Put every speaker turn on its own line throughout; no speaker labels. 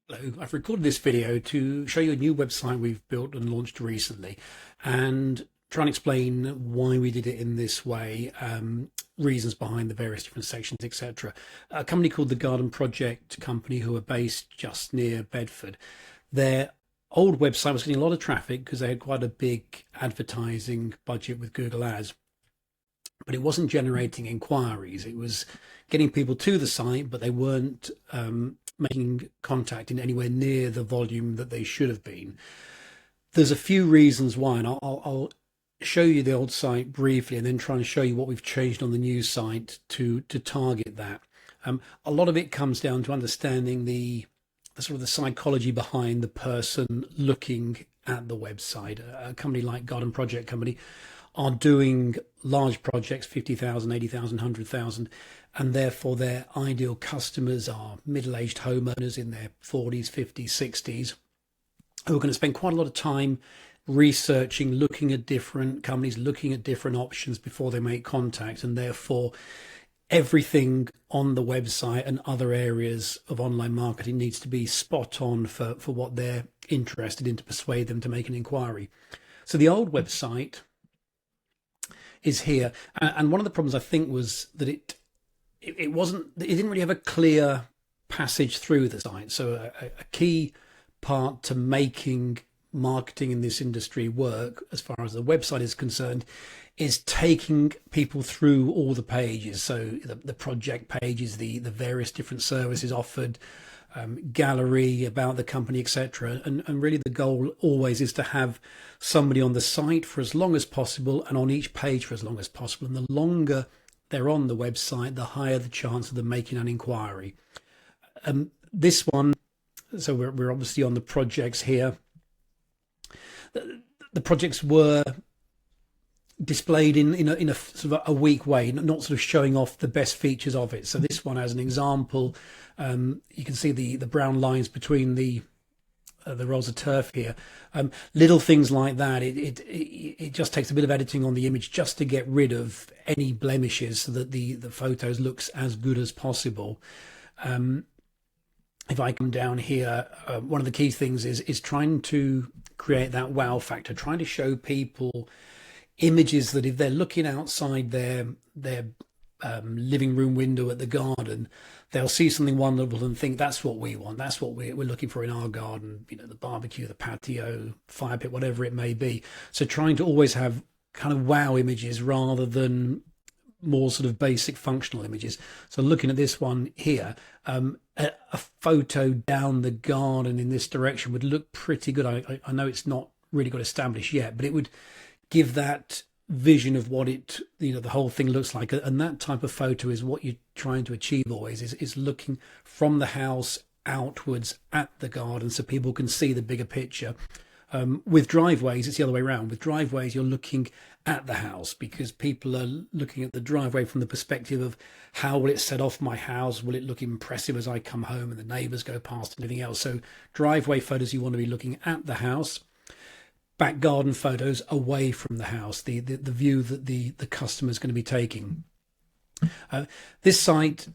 Hello, I've recorded this video to show you a new website we've built and launched recently and try and explain why we did it in this way, reasons behind the various different sections, etc. A company called the Garden Project Company, who are based just near Bedford. Their old website was getting a lot of traffic because they had quite a big advertising budget with Google Ads, but it wasn't generating inquiries. It was getting people to the site, but they weren't making contact in anywhere near the volume that they should have been. There's a few reasons why, and I'll show you the old site briefly and then try and show you what we've changed on the new site to target that. A lot of it comes down to understanding the sort of the psychology behind the person looking at the website. A company like Garden Project Company are doing large projects, 50,000, 80,000, 100,000, and therefore their ideal customers are middle-aged homeowners in their 40s, 50s, 60s, who are going to spend quite a lot of time researching, looking at different companies, looking at different options before they make contact, and therefore everything on the website and other areas of online marketing needs to be spot on for what they're interested in to persuade them to make an inquiry. So the old website is here, and one of the problems I think was that it didn't really have a clear passage through the site. So a key part to making marketing in this industry work, as far as the website is concerned, is taking people through all the pages. So the project pages, the various different services offered, gallery, about the company, etc. And really the goal always is to have somebody on the site for as long as possible and on each page for as long as possible. And the longer they're on the website, the higher the chance of them making an inquiry. This one, so we're obviously on the projects here. The projects were displayed in a sort of a weak way, not sort of showing off the best features of it. So this one, as an example, you can see the brown lines between the rolls of turf here. Little things like that. It just takes a bit of editing on the image just to get rid of any blemishes so that the photos looks as good as possible. If I come down here, one of the key things is trying to create that wow factor, trying to show people images that if they're looking outside their living room window at the garden, they'll see something wonderful and think that's what we want, that's what we're looking for in our garden, the barbecue, the patio, fire pit, whatever it may be. So trying to always have kind of wow images rather than more sort of basic functional images. So looking at this one here, a photo down the garden in this direction would look pretty good. I know it's not really got established yet, but it would give that vision of what the whole thing looks like. And that type of photo is what you're trying to achieve always, is looking from the house outwards at the garden so people can see the bigger picture. With driveways, it's the other way around. With driveways, you're looking at the house because people are looking at the driveway from the perspective of how will it set off my house? Will it look impressive as I come home and the neighbours go past and anything else? So driveway photos, you want to be looking at the house. Back garden photos away from the house, the view that the customer is going to be taking. This site,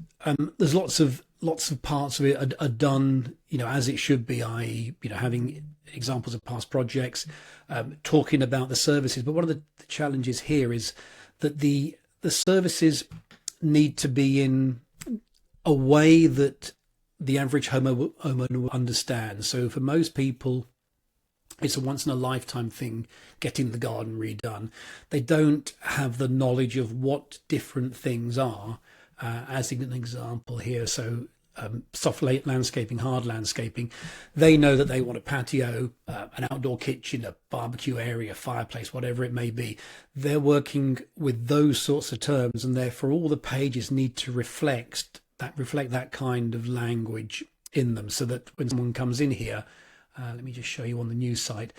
there's lots of parts of it are done, as it should be, i.e., having examples of past projects, talking about the services. But one of the challenges here is that the services need to be in a way that the average homeowner will understand. So for most people, it's a once in a lifetime thing, getting the garden redone. They don't have the knowledge of what different things are, as an example here. So soft landscaping, hard landscaping. They know that they want a patio, an outdoor kitchen, a barbecue area, fireplace, whatever it may be. They're working with those sorts of terms, and therefore all the pages need to reflect that kind of language in them, so that when someone comes in here, let me just show you on the new site,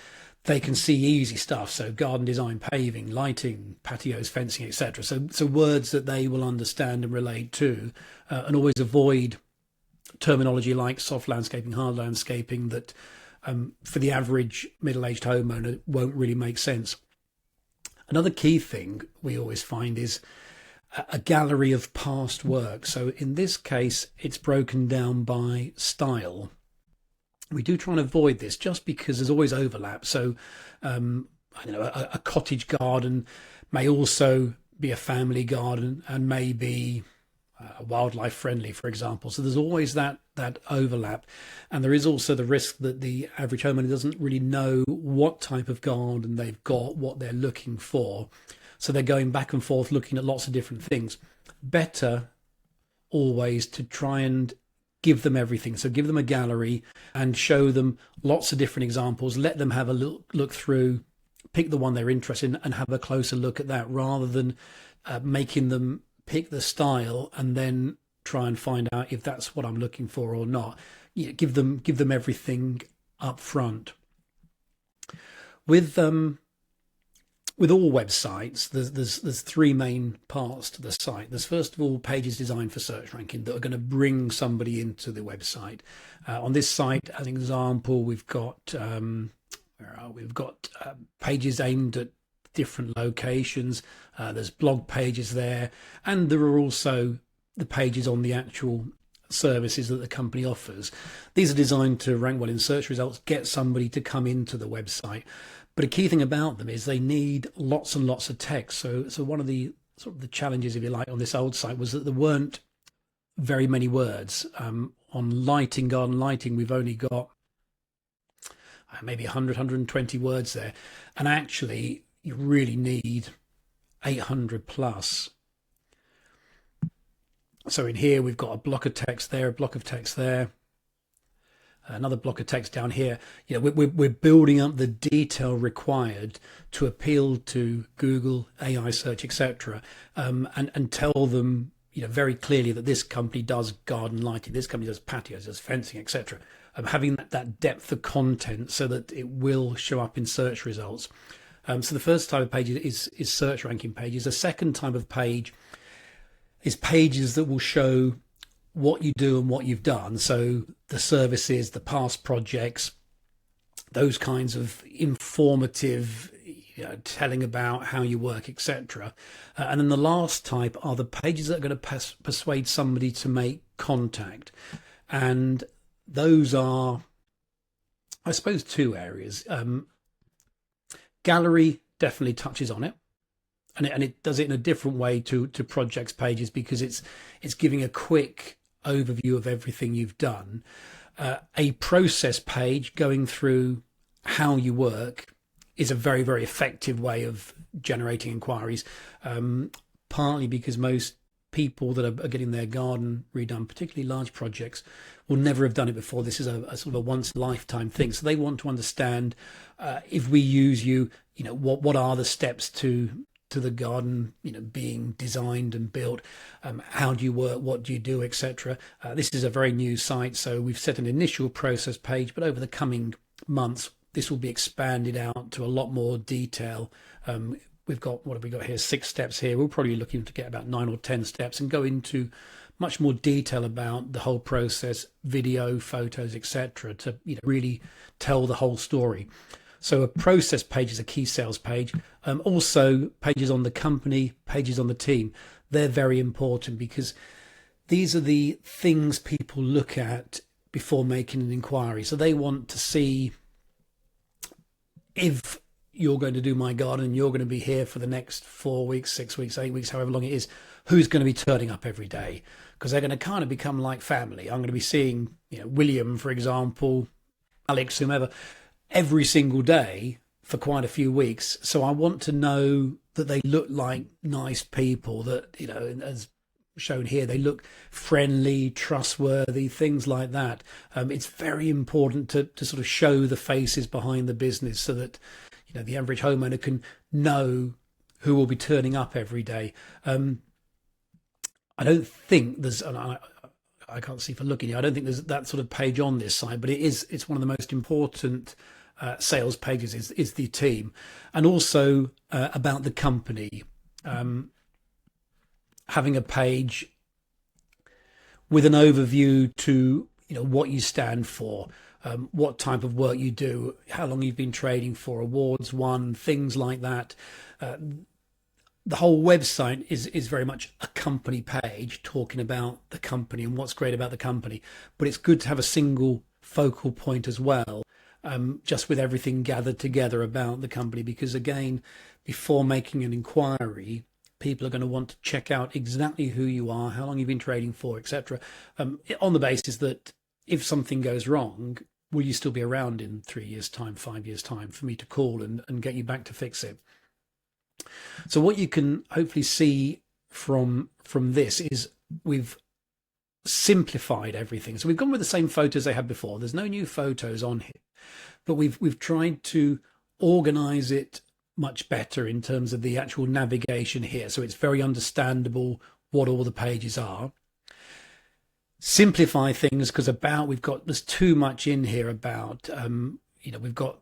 they can see easy stuff. So garden design, paving, lighting, patios, fencing, etc. So words that they will understand and relate to, and always avoid terminology like soft landscaping, hard landscaping, that for the average middle-aged homeowner won't really make sense. Another key thing we always find is a gallery of past work. So in this case, it's broken down by style. We do try and avoid this just because there's always overlap. So, I don't know, a cottage garden may also be a family garden and may be wildlife friendly, for example. So there's always that overlap, and there is also the risk that the average homeowner doesn't really know what type of garden they've got, what they're looking for. So they're going back and forth looking at lots of different things. Better always to try and give them everything. So give them a gallery and show them lots of different examples. Let them have a look through, pick the one they're interested in and have a closer look at that, rather than making them pick the style and then try and find out if that's what I'm looking for or not. Give them everything up front. With all websites, there's three main parts to the site. There's first of all pages designed for search ranking that are going to bring somebody into the website. On this site, as an example, we've got pages aimed at different locations. There's blog pages there, and there are also the pages on the actual services that the company offers. These are designed to rank well in search results, get somebody to come into the website. But a key thing about them is they need lots and lots of text. So one of the sort of the challenges, if you like, on this old site was that there weren't very many words. On lighting, garden lighting, we've only got maybe 100, 120 words there. And actually, you really need 800 plus. So in here, we've got a block of text there, a block of text there, another block of text down here. We're building up the detail required to appeal to Google, AI search, etc., and tell them very clearly that this company does garden lighting, this company does patios, does fencing, etc. Having that depth of content so that it will show up in search results. So the first type of page is search ranking pages. The second type of page is pages that will show what you do and what you've done. So the services, the past projects, those kinds of informative, telling about how you work, etc. And then the last type are the pages that are going to persuade somebody to make contact. And those are, I suppose, two areas. Gallery definitely touches on it. And it does it in a different way to projects pages, because it's giving a quick overview of everything you've done. A process page going through how you work is a very, very effective way of generating inquiries, partly because most people that are getting their garden redone, particularly large projects, will never have done it before. This is a sort of a once lifetime thing. So they want to understand, if we use you, what are the steps to the garden, being designed and built, how do you work, what do you do, etc. This is a very new site, so we've set an initial process page, but over the coming months this will be expanded out to a lot more detail. We've got, what have we got here, 6 steps here. We're probably looking to get about 9 or 10 steps and go into much more detail about the whole process, video, photos, etc., to really tell the whole story. So a process page is a key sales page. Also pages on the company, pages on the team. They're very important because these are the things people look at before making an inquiry. So they want to see, if you're going to do my garden, you're going to be here for the next 4 weeks, 6 weeks, 8 weeks, however long it is, who's going to be turning up every day? Because they're going to kind of become like family. I'm going to be seeing, William, for example, Alex, whomever, every single day for quite a few weeks. So I want to know that they look like nice people, that, as shown here, they look friendly, trustworthy, things like that. It's very important to sort of show the faces behind the business so that, the average homeowner can know who will be turning up every day. I don't think there's, and I can't see for looking here, I don't think there's that sort of page on this site, but it's one of the most important sales pages is the team, and also about the company. Having a page with an overview to what you stand for, what type of work you do, how long you've been trading for, awards won, things like that. The whole website is very much a company page talking about the company and what's great about the company, but it's good to have a single focal point as well, just with everything gathered together about the company. Because again, before making an inquiry, people are going to want to check out exactly who you are, how long you've been trading for, etc. On the basis that if something goes wrong, will you still be around in 3 years' time, 5 years' time for me to call and get you back to fix it? So what you can hopefully see from this is we've simplified everything. So we've gone with the same photos they had before. There's no new photos on here, but we've tried to organize it much better in terms of the actual navigation here. So it's very understandable what all the pages are. Simplify things, because there's too much in here about, we've got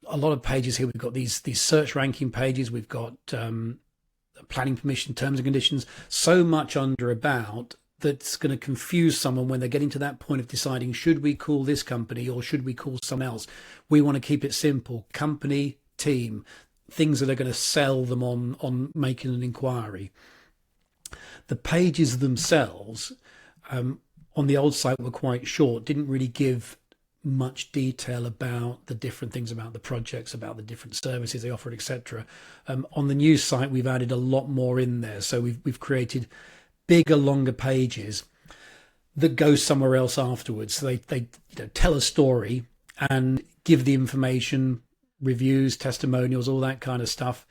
a lot of pages here. We've got these search ranking pages. We've got planning permission, terms and conditions, so much under about that's going to confuse someone when they're getting to that point of deciding, should we call this company or should we call someone else? We want to keep it simple: company, team, things that are going to sell them on making an inquiry. The pages themselves on the old site were quite short, didn't really give much detail about the different things about the projects, about the different services they offered, etc. On the new site, we've added a lot more in there. So we've created bigger, longer pages that go somewhere else afterwards. So they tell a story and give the information, reviews, testimonials, all that kind of stuff.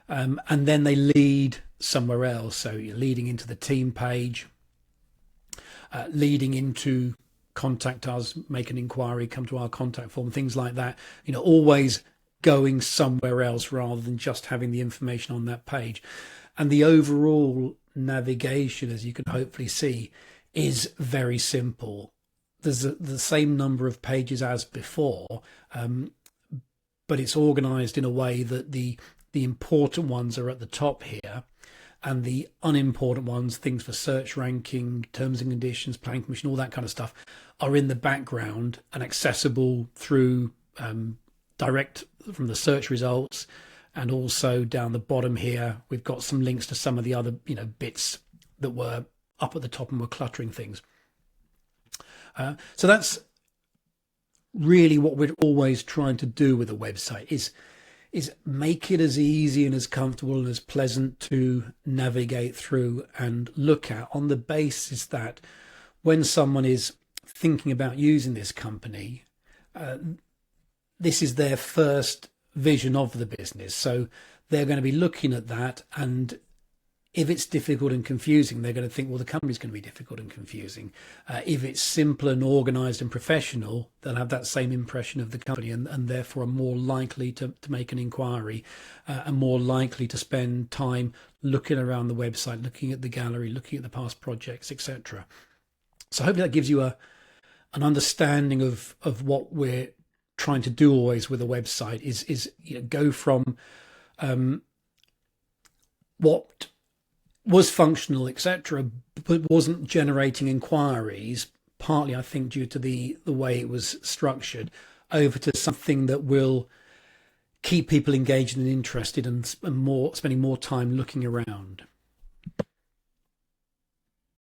And then they lead somewhere else. So you're leading into the team page, leading into contact us, make an inquiry, come to our contact form, things like that. Always going somewhere else rather than just having the information on that page. And the overall navigation, as you can hopefully see, is very simple. There's the same number of pages as before, but it's organized in a way that the important ones are at the top here, and the unimportant ones, things for search ranking, terms and conditions, planning permission, all that kind of stuff, are in the background and accessible through direct from the search results. And also down the bottom here, we've got some links to some of the other bits that were up at the top and were cluttering things. So that's really what we're always trying to do with a website, is make it as easy and as comfortable and as pleasant to navigate through and look at, on the basis that when someone is thinking about using this company, this is their first vision of the business. So they're going to be looking at that, and if it's difficult and confusing, they're going to think, well, the company's going to be difficult and confusing. If it's simple and organized and professional, they'll have that same impression of the company, and therefore are more likely to make an inquiry, and more likely to spend time looking around the website, looking at the gallery, looking at the past projects, etc. So hopefully that gives you an understanding of what we're trying to do always with a website, is go from what was functional, etc., but wasn't generating inquiries, partly I think due to the way it was structured, over to something that will keep people engaged and interested and spending more time looking around.